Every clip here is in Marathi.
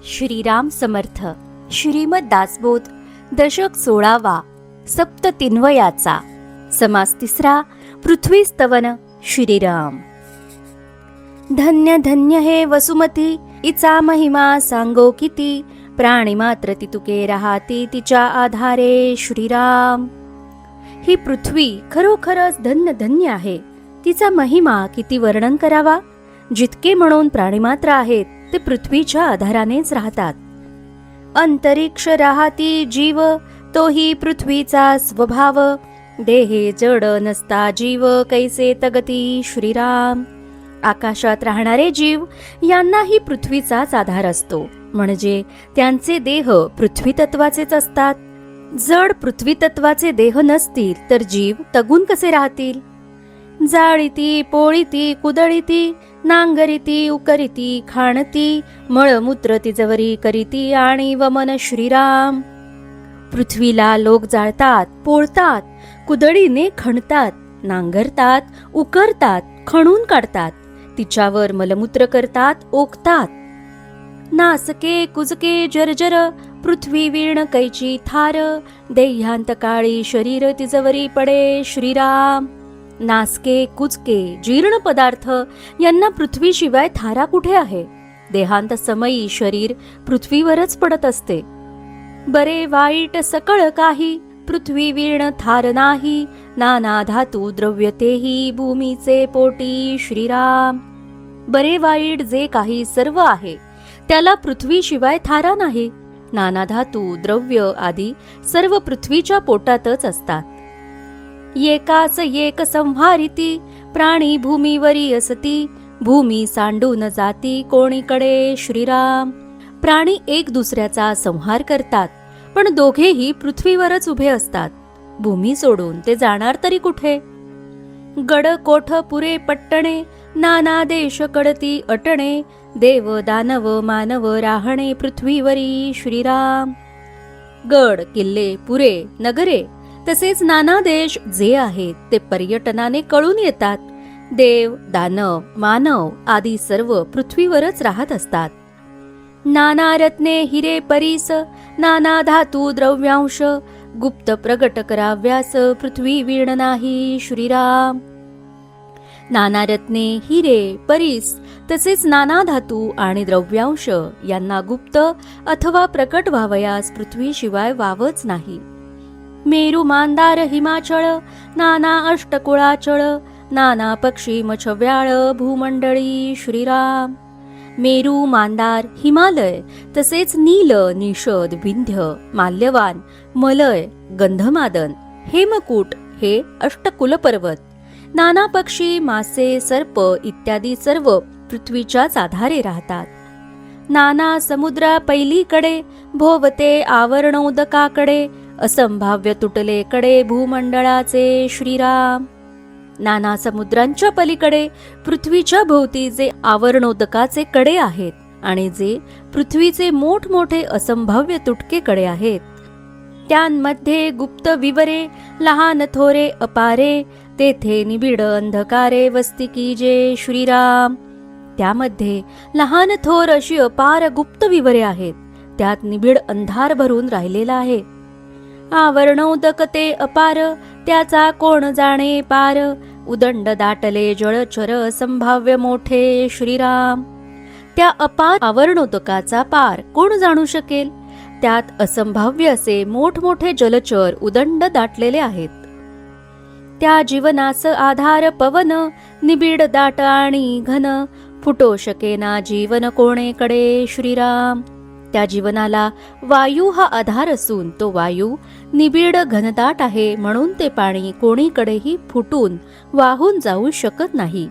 श्रीराम समर्थ. श्रीमद दासबोध दशक 16वा, सप्त तिन्वयाचा, समास तिसरा, पृथ्वी स्तवन. श्रीराम. धन्य धन्य हे वसुमती, इचा महिमा सांगो किती. प्राणी मात्र ती तुके राहती, तिच्या आधारे. श्रीराम. ही पृथ्वी खरोखरच धन्य धन्य आहे. तिचा महिमा किती वर्णन करावा. जितके म्हणून प्राणीमात्र आहेत ते पृथ्वीच्या आधारानेच राहतात. अंतरिक्ष राहती जीव, तोही पृथ्वीचा स्वभाव. देहे जड नसता जीव, कैसे तगती. श्रीराम. आकाशात राहणारे जीव यांनाही पृथ्वीचाच आधार असतो, म्हणजे त्यांचे देह पृथ्वी तत्वाचेच असतात. जड पृथ्वी तत्वाचे देह नसतील तर जीव तगून कसे राहतील. जाळीती पोळीती कुदळीती, नांगरीती उकरीती खाणती, मळमूत्र तिजवरी करीती आणि वमन. श्रीराम. पृथ्वीला लोक जाळतात, पोळतात, कुदळीने खणतात, नांगरतात, उकरतात, खणून काढतात, तिच्यावर मलमूत्र करतात, ओकतात. नासके कुजके जर्जर, पृथ्वी वीण कैची थार. देह्यांत काळी शरीर तिजवरी पडे. श्रीराम. नासके कुचके जीर्ण पदार्थ यांना पृथ्वीशिवाय थारा कुठे आहे. देहांत समयी शरीर पृथ्वीवरच पडत असते. बरे वाईट सकळ काही, पृथ्वी वीण थार नाही. नाना धातू द्रव्य तेही, भूमीचे पोटी. श्रीराम. बरे वाईट जे काही सर्व आहे त्याला पृथ्वीशिवाय थारा नाही. नाना धातू द्रव्य आदी सर्व पृथ्वीच्या पोटातच असतात. एकाच एक संहारिती, प्राणी भूमीवरी असती. भूमी सांडून जाती कोणीकडे. श्रीराम. प्राणी एक दुसऱ्याचा संहार करतात, पण दोघेही पृथ्वीवरच उभे असतात. भूमी सोडून ते जाणार तरी कुठे. गड कोठ पुरे पट्टणे, नाना देश कडती अटणे. देव दानव मानव राहणे पृथ्वीवरी. श्रीराम. गड किल्ले पुरे नगरे तसेच नाना देश जे आहेत ते पर्यटनाने कळून येतात. देव दानव मानव आदी सर्व पृथ्वीवरच राहत असतात. नाना रत्ने हिरे परीस, नाना धातू द्रव्यांश. गुप्त प्रगट कराव्यास पृथ्वी वीण नाही. श्रीराम. नाना रत्ने हिरे परीस तसेच नाना धातू आणि द्रव्यांश यांना गुप्त अथवा प्रकट व्हावयास पृथ्वीशिवाय वावच नाही. मेरू मांदार हिमाचळ, नाना अष्टकुळाचळ. नाना पक्षी मछव्याळ भूमंडळी. श्रीराम. मेरू मांदार हिमालय तसेच नील निषद विंध्य माल्यवान मलय गंधमादन हेमकूट हे अष्टकुल पर्वत. नाना पक्षी मासे सर्प इत्यादी सर्व पृथ्वीच्याच आधारे राहतात. नाना समुद्रा पैलीकडे, भोवते आवरणोदकाकडे. असंभाव्य तुटले कडे भूमंडळाचे. श्रीराम. नाना समुद्रांच्या पलीकडे पृथ्वीच्या भोवती जे आवरणोदकाचे कडे आहेत आणि जे पृथ्वीचे मोठमोठे असंभाव्य तुटके कडे आहेत, त्यांमध्ये गुप्त विवरे लहान थोरे अपारे. तेथे निबिड अंधकारे वस्ती कीजे. श्रीराम. त्यामध्ये लहान थोर अशी अपार गुप्त विवरे आहेत. त्यात निबिड अंधार भरून राहिलेला आहे. आवरणोदक ते अपार, त्याचा कोण जाणे पार. उदंड दाटले जळचर संभाव्य मोठे. श्रीराम. त्या अपार आवरणोदकाचा पार कोण जाणू शकेल. त्यात असंभाव्य असे मोठमोठे जलचर उदंड दाटलेले आहेत. त्या जीवनास आधार पवन, निबिड दाट आणि घन. फुटो शकेना जीवन कोणेकडे. श्रीराम. त्या जीवनाला वायू हा आधार असून तो वायू निबिड घनदाट आहे, म्हणून ते पाणी कोणीकडेही फुटून वाहून जाऊ शकत नाही.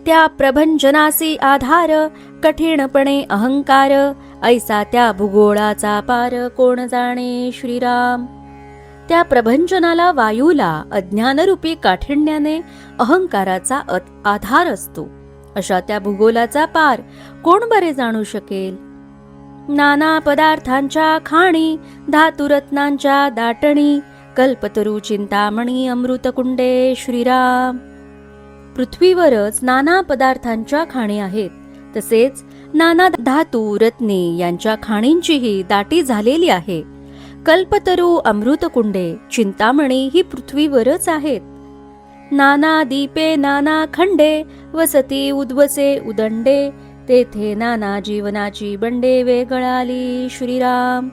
त्या प्रभंजनासी आधार, कठीणपणे अहंकार. ऐसा त्या भूगोळाचा पार, कोण जाणे. श्रीराम. त्या प्रभंजनाला वायूला अज्ञानरूपी काठिण्याने अहंकाराचा आधार असतो. अशा त्या भूगोलाचा पार कोण बरे जाणू शकेल. नाना पदार्थांच्या खाणी, धातुरत्नांच्या दाटणी. कल्पतरू चिंतामणी अमृतकुंडे. श्रीराम. पृथ्वीवरच नाना पदार्थांच्या खाणी आहेत. तसेच नाना धातू रत्ने यांच्या खाणींचीही दाटी झालेली आहे. कल्पतरू अमृतकुंडे चिंतामणी ही पृथ्वीवरच आहेत. नाना दीपे नाना खंडे वसती उद्वसे उदंडे, तेथे नाना जीवनाची बंडे वेगळाली श्रीराम.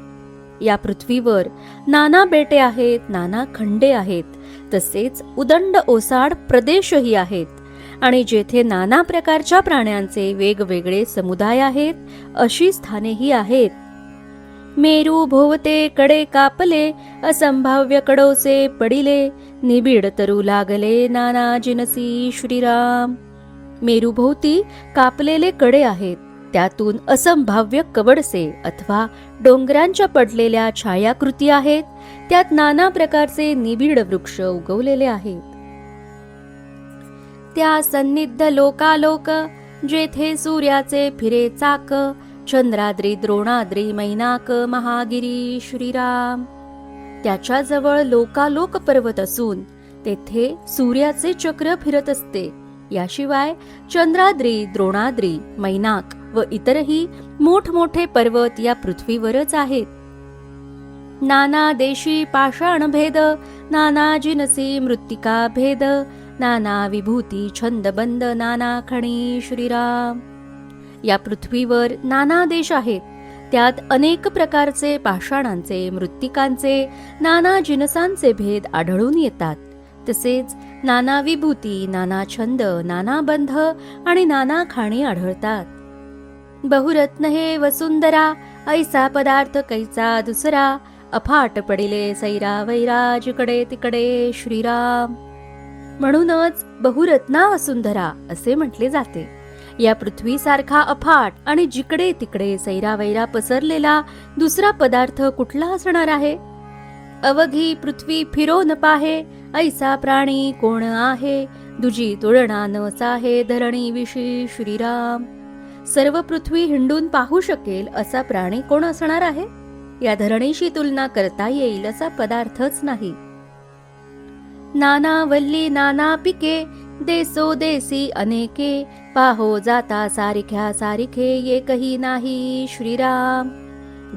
या पृथ्वीवर नाना बेटे आहेत, नाना खंडे आहेत, तसेच उदंड ओसाड प्रदेशही आहेत. आणि जेथे नाना प्रकारच्या प्राण्यांचे वेगवेगळे समुदाय आहेत, अशी स्थानेही आहेत. मेरू भोवते कडे कापले, असंभाव्य कडोसे पडिले, निबिड तरू लागले नाना जिनसी श्रीराम. मेरूभोवती कापलेले कडे आहेत, त्यातून असंभाव्य कवडसे अथवा डोंगरांच्या पडलेल्या छायाकृती आहेत. त्यात नाना प्रकारचे निबिड वृक्ष उगवलेले आहेत. त्या सन्निध लोकालोक, जेथे सूर्याचे फिरे चाक, चंद्राद्री द्रोणाद्री मैनाक महागिरी श्रीराम. त्याच्याजवळ लोकालोक पर्वत असून तेथे सूर्याचे चक्र फिरत असते. याशिवाय चंद्राद्री द्रोणाद्री मैनाक व इतरही मोठमोठे पर्वत या पृथ्वीवरच आहेत. नाना देशी पाषाण भेद, नाना जिनसी मृत्तिका भेद, नाना विभूती छंदबंद नाना खणी श्रीराम. या पृथ्वीवर नाना देश आहेत. त्यात अनेक प्रकारचे पाषाणांचे मृत्तिकांचे नाना जिनसांचे भेद आढळून येतात. तसेच नाना विभूती, नाना छंद, नाना बंध आणि नाना खाणी आढळतात. बहुरत्न हे वसुंधरा, ऐसा पदार्थ कैचा दुसरा, अफाट पडिले सैरा वैरा जिकडे तिकडे श्रीराम. म्हणूनच बहुरत्ना वसुंधरा असे म्हटले जाते. या पृथ्वीसारखा अफाट आणि जिकडे तिकडे सैरावैरा पसरलेला दुसरा पदार्थ कुठला असणार आहे? अवघी पृथ्वी फिरो न पाहे, ऐसा प्राणी कोण आहे, दुजी तुळना न साहे धरणी विशी श्रीराम. सर्व पृथ्वी हिंडून पाहू शकेल असा प्राणी कोण असणार आहे? या धरणीशी तुलना करता येईल असा पदार्थच नाही. नाना वल्ली नाना पिके, देसो देसी अनेके, पाहो जाता सारिख्या सारिखे एकही नाही श्रीराम.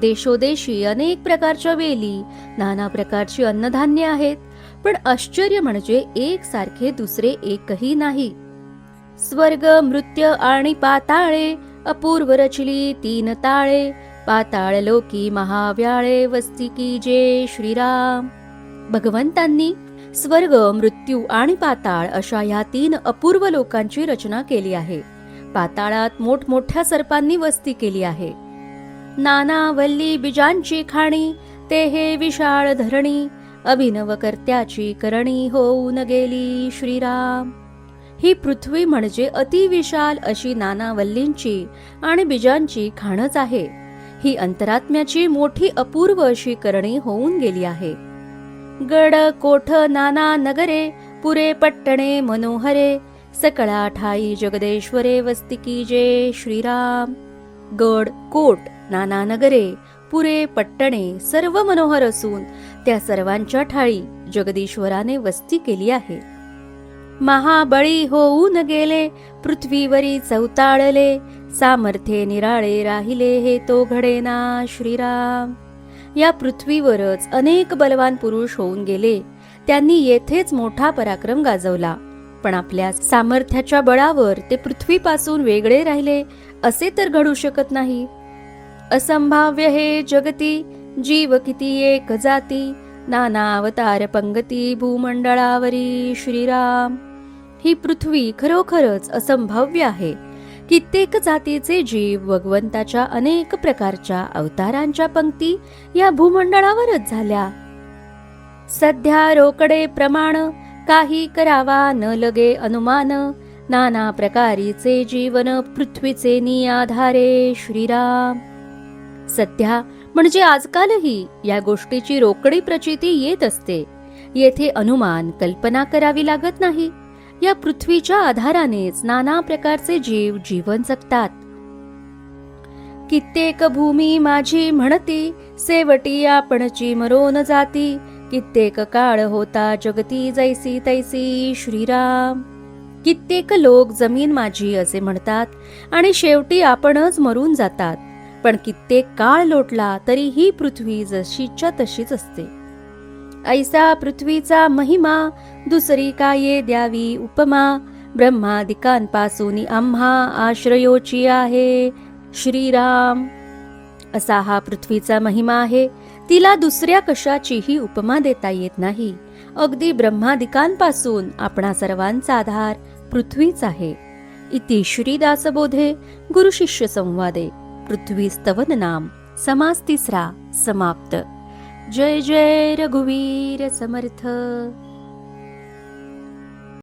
देशोदेशी अनेक प्रकारच्या वेली, नाना प्रकारची अन्नधान्य आहेत, पण आश्चर्य म्हणजे एक सारखे दुसरे एकही नाही. स्वर्ग मृत्य आणि पाताळे, अपूर्व रचली तीन ताळे, पाताळ लोकी महाव्याळे वस्ती की जे श्रीराम. भगवंतांनी स्वर्ग, मृत्यू आणि पाताळ अशा ह्या तीन अपूर्व लोकांची रचना केली आहे. पाताळात मोठमोठ्या सर्पांनी वस्ती केली आहे. नाना वल्ली बीजांची खाणी, ते हे विशाळ धरणी, अभिनव कर्त्याची करणी होऊन गेली श्रीराम. ही पृथ्वी म्हणजे अतिविशाल अशी नाना वल्लींची आणि बीजांची खाणच आहे. ही अंतरात्म्याची मोठी अपूर्व अशी करणी होऊन गेली आहे. गड कोठ नाना नगरे, पुरे पट्टणे मनोहरे, सकळा ठाई जगदेश्वरे वस्ती की जे श्रीराम. गड कोट नाना नगरे, पुरे पट्टणे सर्व मनोहर असून त्या सर्वांच्या ठाई जगदीश्वराने वस्ती केली आहे. महाबळी होऊन गेले, पृथ्वीवरी चौताळले, सामर्थ्ये निराळे राहिले हे तो घडेना श्रीराम. या पृथ्वीवरच अनेक बलवान पुरुष होऊन गेले. त्यांनी येथेच मोठा पराक्रम गाजवला, पण आपल्या सामर्थ्याच्या बळावर ते पृथ्वीपासून वेगळे राहिले असे तर घडू शकत नाही. असंभाव्य हे जगती, जीव किती एक जाती, नाना अवतार पंगती भूमंडळावरी श्रीराम. ही पृथ्वी खरोखरच असंभाव्य आहे. कित्येक जातीचे जीव भगवंताच्या अनेक प्रकारच्या अवतारांच्या पंक्ती या भूमंडळावरच झाल्या. सध्या रोकडे प्रमाण, काही करावा न लगे अनुमान, नाना प्रकारीचे जीवन पृथ्वीचे निआधारे श्रीराम. सध्या म्हणजे आजकालही या गोष्टीची रोकडी प्रचिती येत असते. येथे अनुमान कल्पना करावी लागत नाही. या पृथ्वीच्या आधारानेच नाना प्रकारचे जीव जीवन जगतात. कित्येक भूमी माझी म्हणती, सेवटी आपणची मरोन जाती, कित्येक काळ होता जगती जैसी तैसी श्रीराम. कित्येक लोक जमीन माझी असे म्हणतात आणि शेवटी आपणच मरून जातात. पण कित्येक काळ लोटला तरी ही पृथ्वी जशीच्या तशीच असते. ऐसा पृथ्वीचा महिमा दुसरी काय द्यावी उपमा. ब्रह्मादिकांपासून आम्हा आश्रयोची आहे श्रीराम. असा हा पृथ्वीचा महिमा आहे. तिला दुसऱ्या कशाचीही उपमा देता येत नाही. अगदी ब्रह्मादिकांपासून आपणा सर्वांचा आधार पृथ्वीच आहे. इति श्रीदासबोधे गुरुशिष्य संवादे पृथ्वी स्तवन नाम समास तिसरा समाप्त. जय जय रघुवीर समर्थ.